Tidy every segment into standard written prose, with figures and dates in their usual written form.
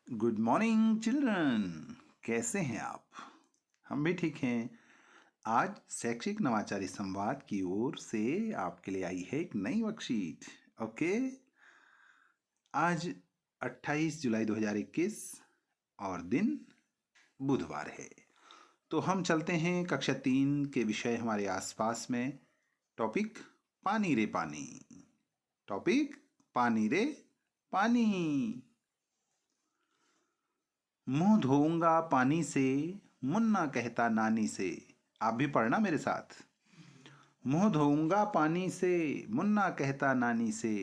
Good morning children. कैसे हैं आप? हम भी ठीक हैं। आज शैक्षिक नवाचारी संवाद की ओर से आपके लिए आई है एक नई वर्कशीट। ओके। आज 28 जुलाई 2021 और दिन बुधवार है। तो हम चलते हैं कक्षा 3 के विषय हमारे आसपास में। टॉपिक पानी रे पानी। टॉपिक पानी रे पानी। मुंह धोऊंगा पानी से, मुन्ना कहता नानी से। आप भी पढ़ना मेरे साथ। मुंह धोऊंगा पानी से, मुन्ना कहता नानी से।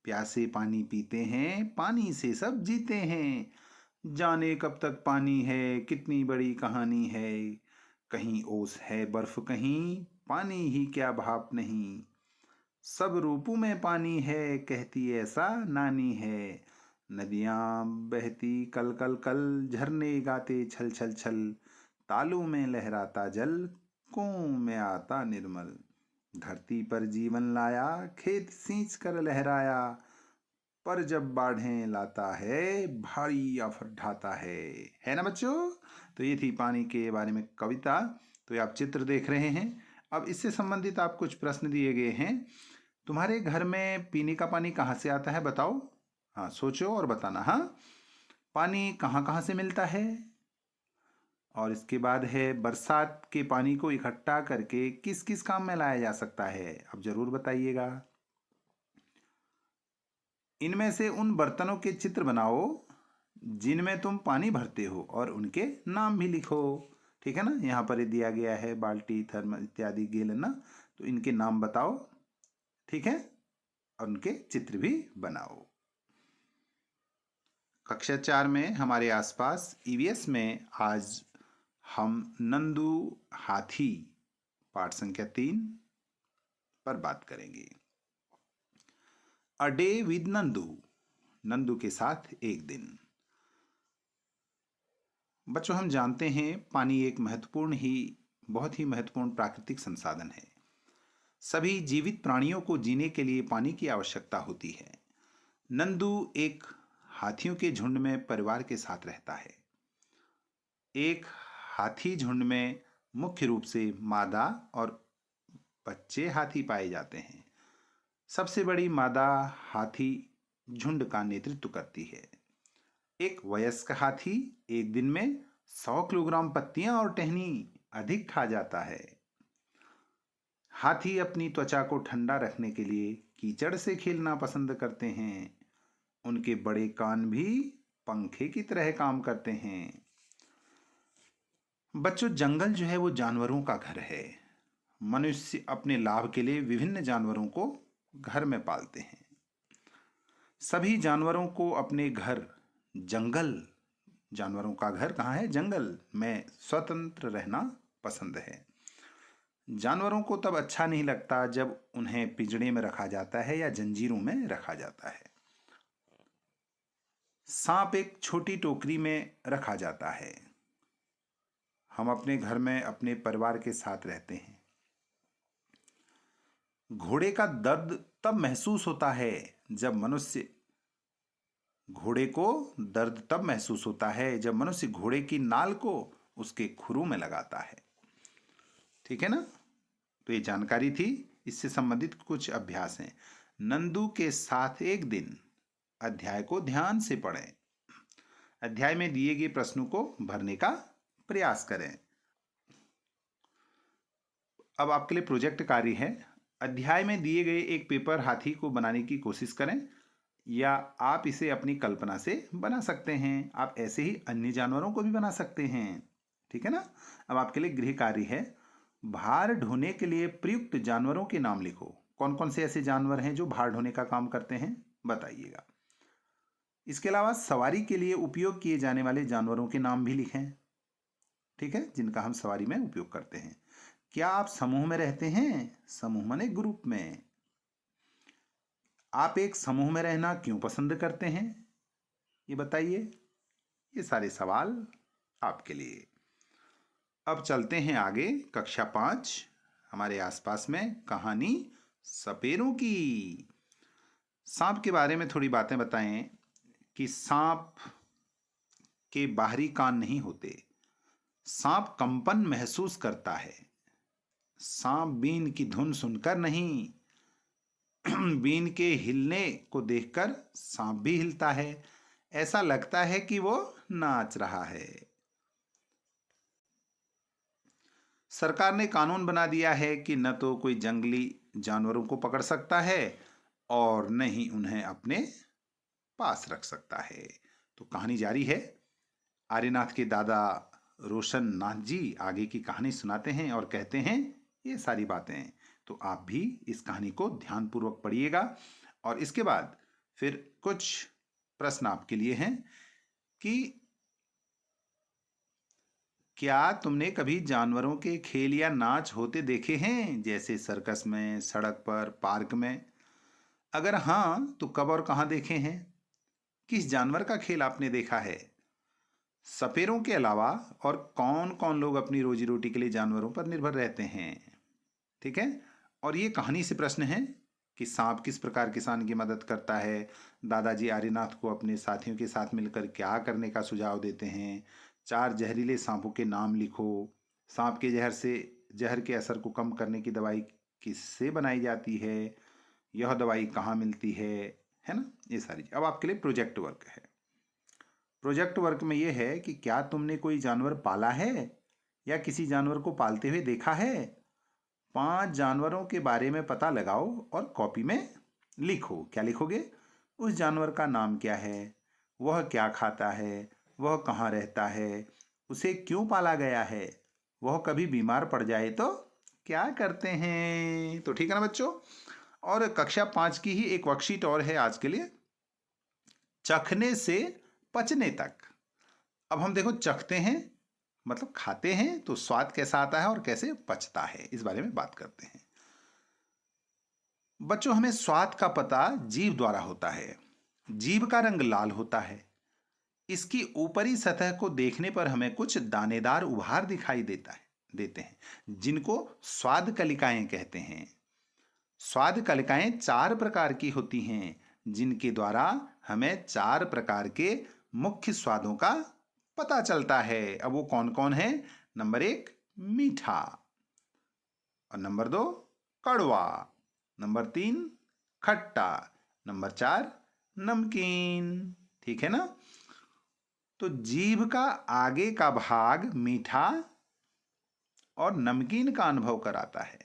प्यासे पानी पीते हैं, पानी से सब जीते हैं। जाने कब तक पानी है, कितनी बड़ी कहानी है। कहीं ओस है बर्फ, कहीं पानी ही क्या भाप नहीं। सब रूपों में पानी है, कहती ऐसा नानी है। नदियाँ बहती कल कल कल, झरने गाते छल छल छल। तालों में लहराता जल, कुओं में आता निर्मल। धरती पर जीवन लाया, खेत सींच कर लहराया। पर जब बाढ़ें लाता है, भारी आफत ढाता है ना बच्चों? तो ये थी पानी के बारे में कविता। तो ये आप चित्र देख रहे हैं। अब इससे संबंधित आप कुछ प्रश्न दिए गए हैं। तुम्हारे घर में पीने का पानी कहाँ से आता है बताओ? हाँ, सोचो और बताना। हाँ, पानी कहाँ कहाँ से मिलता है? और इसके बाद है बरसात के पानी को इकट्ठा करके किस किस काम में लाया जा सकता है? अब जरूर बताइएगा। इनमें से उन बर्तनों के चित्र बनाओ जिनमें तुम पानी भरते हो और उनके नाम भी लिखो। ठीक है ना? यहाँ पर ये दिया गया है बाल्टी, थर्मस इत्यादि गैलन ना। तो इनके नाम बताओ। ठीक है? और उनके चित्र भी बनाओ। कक्षा 4 में हमारे आसपास ईवीएस में आज हम नंदू हाथी पाठ संख्या 3 पर बात करेंगे। A day with Nandu, Nandu के साथ एक दिन। बच्चों, हम जानते हैं पानी एक बहुत ही महत्वपूर्ण प्राकृतिक संसाधन है। सभी जीवित प्राणियों को जीने के लिए पानी की आवश्यकता होती है। नंदू एक हाथियों के झुंड में परिवार के साथ रहता है। एक हाथी झुंड में मुख्य रूप से मादा और बच्चे हाथी पाए जाते हैं। सबसे बड़ी मादा हाथी झुंड का नेतृत्व करती है। एक वयस्क हाथी एक दिन में 100 किलोग्राम पत्तियां और टहनी अधिक खा जाता है। हाथी अपनी त्वचा को ठंडा रखने के लिए कीचड़ से खेलना पसंद करते हैं। उनके बड़े कान भी पंखे की तरह काम करते हैं। बच्चों, जंगल जो है वो जानवरों का घर है। मनुष्य अपने लाभ के लिए विभिन्न जानवरों को घर में पालते हैं। सभी जानवरों को अपने घर जंगल, जानवरों का घर कहाँ है? जंगल में स्वतंत्र रहना पसंद है। जानवरों को तब अच्छा नहीं लगता जब उन्हें पिंजड़े में रखा जाता है या जंजीरों में रखा जाता है। सांप एक छोटी टोकरी में रखा जाता है। हम अपने घर में अपने परिवार के साथ रहते हैं। घोड़े का दर्द तब महसूस होता है जब मनुष्य घोड़े को दर्द तब महसूस होता है जब मनुष्य घोड़े की नाल को उसके खुरों में लगाता है। ठीक है ना? तो ये जानकारी थी। इससे संबंधित कुछ अभ्यास हैं। नंदू के साथ एक दिन अध्याय को ध्यान से पढ़ें। अध्याय में दिए गए प्रश्नों को भरने का प्रयास करें। अब आपके लिए प्रोजेक्ट कार्य है। अध्याय में दिए गए एक पेपर हाथी को बनाने की कोशिश करें, या आप इसे अपनी कल्पना से बना सकते हैं। आप ऐसे ही अन्य जानवरों को भी बना सकते हैं। ठीक है ना? अब आपके लिए गृह कार्य है। भार ढोने के लिए प्रयुक्त जानवरों के नाम लिखो। कौन कौन से ऐसे जानवर हैं जो भार ढोने का काम करते हैं, बताइएगा। इसके अलावा सवारी के लिए उपयोग किए जाने वाले जानवरों के नाम भी लिखें। ठीक है? जिनका हम सवारी में उपयोग करते हैं। क्या आप समूह में रहते हैं? समूह माने ग्रुप में। आप एक समूह में रहना क्यों पसंद करते हैं, ये बताइए। ये सारे सवाल आपके लिए। अब चलते हैं आगे। कक्षा 5 हमारे आसपास में कहानी सपेरों की। सांप के बारे में थोड़ी बातें बताएं कि सांप के बाहरी कान नहीं होते। सांप कंपन महसूस करता है। सांप बीन की धुन सुनकर नहीं, बीन के हिलने को देखकर सांप भी हिलता है। ऐसा लगता है कि वो नाच रहा है। सरकार ने कानून बना दिया है कि न तो कोई जंगली जानवरों को पकड़ सकता है और न ही उन्हें अपने पास रख सकता है। तो कहानी जारी है। आर्यनाथ के दादा रोशन नाथ जी आगे की कहानी सुनाते हैं और कहते हैं ये सारी बातें। तो आप भी इस कहानी को ध्यानपूर्वक पढ़िएगा और इसके बाद फिर कुछ प्रश्न आपके लिए हैं कि क्या तुमने कभी जानवरों के खेल या नाच होते देखे हैं, जैसे सर्कस में, सड़क पर, पार्क में? अगर हाँ, तो कब और कहाँ देखे हैं? किस जानवर का खेल आपने देखा है? सपेरों के अलावा और कौन कौन लोग अपनी रोजी रोटी के लिए जानवरों पर निर्भर रहते हैं? ठीक है। और ये कहानी से प्रश्न है कि सांप किस प्रकार किसान की मदद करता है, दादाजी आर्यनाथ को अपने साथियों के साथ मिलकर क्या करने का सुझाव देते हैं, 4 जहरीले सांपों के नाम लिखो, सांप के जहर के असर को कम करने की दवाई किससे बनाई जाती है, यह दवाई कहाँ मिलती है ना, ये सारी। अब आपके लिए प्रोजेक्ट वर्क है। प्रोजेक्ट वर्क में यह है कि क्या तुमने कोई जानवर पाला है या किसी जानवर को पालते हुए देखा है? 5 जानवरों के बारे में पता लगाओ और कॉपी में लिखो। क्या लिखोगे? उस जानवर का नाम क्या है, वह क्या खाता है, वह कहाँ रहता है, उसे क्यों पाला गया है, वह कभी बीमार पड़ जाए तो क्या करते हैं। तो ठीक है ना बच्चों। और कक्षा 5 की ही एक वर्कशीट और है आज के लिए, चखने से पचने तक। अब हम देखो, चखते हैं मतलब खाते हैं, तो स्वाद कैसा आता है और कैसे पचता है, इस बारे में बात करते हैं। बच्चों, हमें स्वाद का पता जीभ द्वारा होता है। जीभ का रंग लाल होता है। इसकी ऊपरी सतह को देखने पर हमें कुछ दानेदार उभार दिखाई देते हैं, जिनको स्वाद कलिकाएं कहते हैं। स्वाद कलिकाएं 4 प्रकार की होती हैं, जिनके द्वारा हमें 4 प्रकार के मुख्य स्वादों का पता चलता है। अब वो कौन कौन है? नंबर 1 मीठा, और नंबर 2 कड़वा, नंबर 3 खट्टा, नंबर 4 नमकीन। ठीक है ना। तो जीभ का आगे का भाग मीठा और नमकीन का अनुभव कराता है,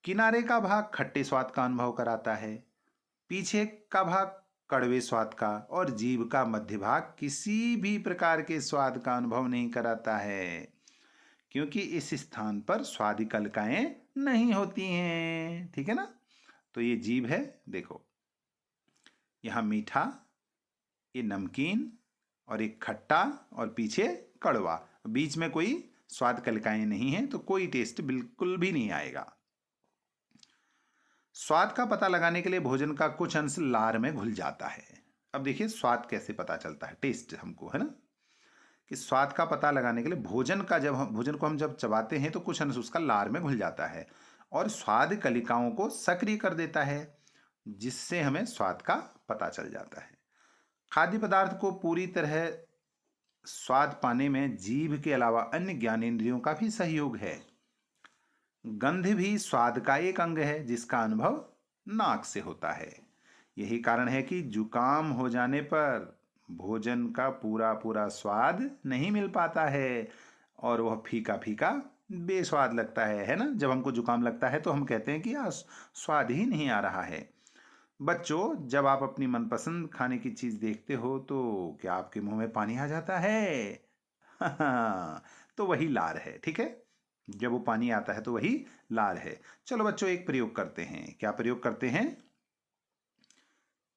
किनारे का भाग खट्टे स्वाद का अनुभव कराता है, पीछे का भाग कड़वे स्वाद का, और जीभ का मध्य भाग किसी भी प्रकार के स्वाद का अनुभव नहीं कराता है, क्योंकि इस स्थान पर स्वादी कलिकाएं नहीं होती हैं। ठीक है ना। तो ये जीभ है, देखो यहां मीठा, ये नमकीन, और एक खट्टा, और पीछे कड़वा। बीच में कोई स्वाद कलिकाएं नहीं है, तो कोई टेस्ट बिल्कुल भी नहीं आएगा। स्वाद का पता लगाने के लिए भोजन का कुछ अंश लार में घुल जाता है। अब देखिए स्वाद कैसे पता चलता है, टेस्ट हमको, है ना, कि स्वाद का पता लगाने के लिए भोजन को हम जब चबाते हैं तो कुछ अंश उसका लार में घुल जाता है और स्वाद कलिकाओं को सक्रिय कर देता है, जिससे हमें स्वाद का पता चल जाता है। खाद्य पदार्थ को पूरी तरह स्वाद पाने में जीभ के अलावा अन्य ज्ञानेंद्रियों का भी सहयोग है। गंध भी स्वाद का एक अंग है, जिसका अनुभव नाक से होता है। यही कारण है कि जुकाम हो जाने पर भोजन का पूरा पूरा स्वाद नहीं मिल पाता है और वह फीका फीका बेस्वाद लगता है ना। जब हमको जुकाम लगता है तो हम कहते हैं कि स्वाद ही नहीं आ रहा है। बच्चों, जब आप अपनी मनपसंद खाने की चीज देखते हो तो क्या आपके मुंह में पानी आ जाता है? तो वही लार है। ठीक है, जब वो पानी आता है तो वही लार है। चलो बच्चों, एक प्रयोग करते हैं। क्या प्रयोग करते हैं?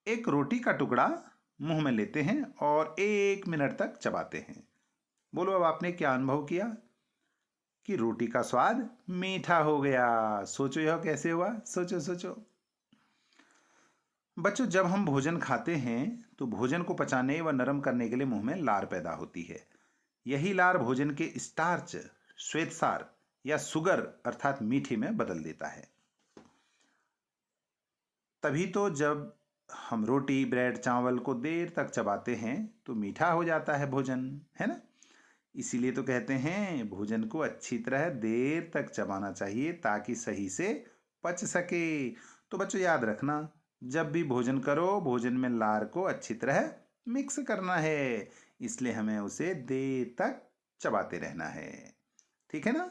एक रोटी का टुकड़ा मुंह में लेते हैं और 1 मिनट तक चबाते हैं। बोलो, अब आपने क्या अनुभव किया? कि रोटी का स्वाद मीठा हो गया। सोचो यह कैसे हुआ, सोचो सोचो। बच्चों, जब हम भोजन खाते हैं तो भोजन को पचाने व नरम करने के लिए मुंह में लार पैदा होती है। यही लार भोजन के स्टार्च, श्वेतसार या सुगर अर्थात मीठे में बदल देता है। तभी तो जब हम रोटी ब्रेड चावल को देर तक चबाते हैं तो मीठा हो जाता है भोजन, है ना। इसीलिए तो कहते हैं भोजन को अच्छी तरह देर तक चबाना चाहिए ताकि सही से पच सके। तो बच्चों याद रखना, जब भी भोजन करो भोजन में लार को अच्छी तरह मिक्स करना है, इसलिए हमें उसे देर तक चबाते रहना है। ठीक है ना।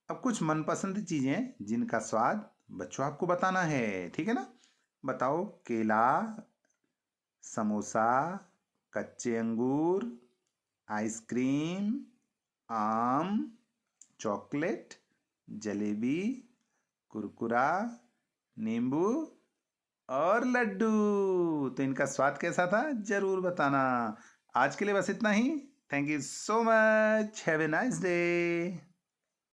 अब कुछ मनपसंद चीजें जिनका स्वाद बच्चों आपको बताना है, ठीक है ना। बताओ। केला, समोसा, कच्चे अंगूर, आइसक्रीम, आम, चॉकलेट, जलेबी, कुरकुरा, नींबू और लड्डू। तो इनका स्वाद कैसा था जरूर बताना। आज के लिए बस इतना ही। Thank you so much. Have a nice day.